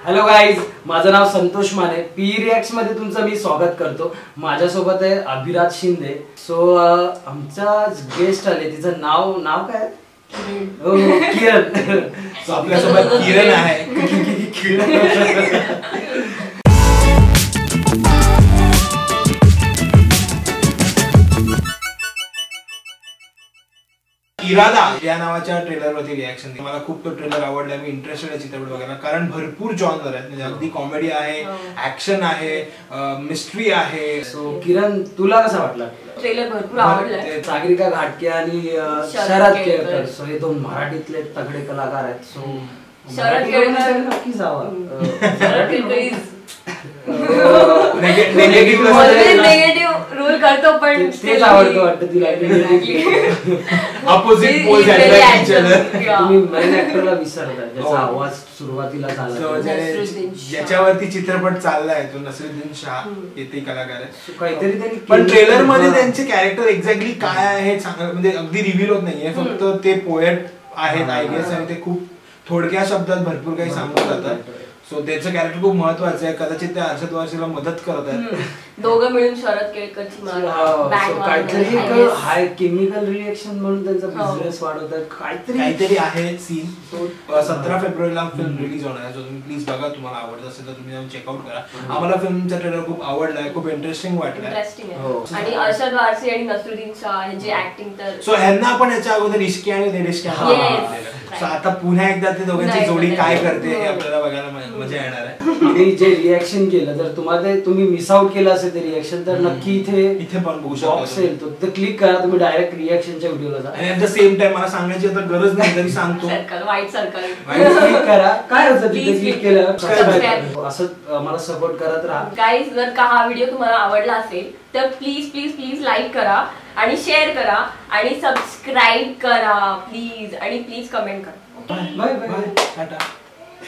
Hello guys, माझं नाव Santosh Mane. P reacts मध्ये तुमचं मी स्वागत करतो. माझ्यासोबत आहे अभिराज शिंदे. सो आमचा गेस्ट आले, तिचं नाव काय? किरण. सो आपल्यासोबत किरण आहे. इरादा या नावाच्या ट्रेलरवरती रिॲक्शन दिली. मला खूप तो ट्रेलर आवडला. मी इंटरेस्टेड आहे चित्रपट बघायला, कारण भरपूर जॉनर आहेत. म्हणजे अगदी कॉमेडी आहे, ऍक्शन आहे, मिस्ट्री आहे. सो किरण, तुला कसा वाटला ट्रेलर? भरपूर आवडला. सागरिका घाटगे आणि शरद केळकर, सो हे दोन मराठीतले तगडे कलाकार आहेत. सो शरद केळकर नक्की जावा. शरद केळकर नेगेटिव्ह रोल करतो, पण तेच आवडतं वाटतं तिला. अपोजिट पोल्स अट्रॅक्ट तुम्ही मेन ऍक्टरला विसरता, ज्याचा आवाज सुरुवातीला झाला, ज्याच्यावरती चित्रपट चाललाय, तो नसरुद्दीन शाह येथे कलाकार आहे. काहीतरी त्यांनी पण ट्रेलर मध्ये त्यांचे कॅरेक्टर एक्झॅक्टली काय आहे म्हणजे अगदी रिव्हील होत नाहीये. फक्त ते पोएट आहेत आय गेस, आणि ते खूप थोडक्या शब्दात भरपूर काही सांगून जातात. सो त्याचं कॅरेक्टर खूप महत्वाचं आहे. कदाचित ते अर्षद वारसीला मदत करत आहेत. दोघं मिळून शरद केळकरची काहीतरी हाय केमिकल रिएक्शन म्हणून त्यांचा बिझनेस वाढवतात. काहीतरी आहे सीन. 17 फेब्रुवारीला फिल्म रिलीज होणार आहे. सो तुम्ही प्लीज बघा. तुम्हाला आवडत असेल तर तुम्ही जाऊन चेकआउट करा. आम्हाला फिल्मचा ट्रेलर खूप आवडलाय, खूप इंटरेस्टिंग वाटलाय. आणि अर्षद वारसी आणि नसरुद्दीन शाह यांची ऍक्टिंग तर, सो ह्यांना आपण याच्या अगोदर इश्की आणि देरिश्की. सो आता पुन्हा एकदा ते दोघांची जोडी काय करते हे आपल्याला बघायला मजा येणार आहे. जे रिएक्शन केलं, जर तुम्हाला तुम्ही मिस आउट केलं असेल ते रिएक्शन, तर नक्की इथे पण बघू शकतो. तो क्लिक करा, तुम्ही डायरेक्ट रिएक्शनच्या व्हिडिओला जा. आणि ऍट द सेम टाइम मला सांगायची आता गरज नाही तरी सांगतो, वाईट सर्कल क्लिक करा. काय होतं तिथे क्लिक केलं, असं मला सपोर्ट करत राहा. गाईज, जर का हा व्हिडिओ तुम्हाला आवडला असेल तर प्लीज प्लीज प्लीज लाईक करा आणि शेअर करा आणि सबस्क्राईब करा प्लीज, आणि प्लीज कमेंट करा. Bye bye. टाटा.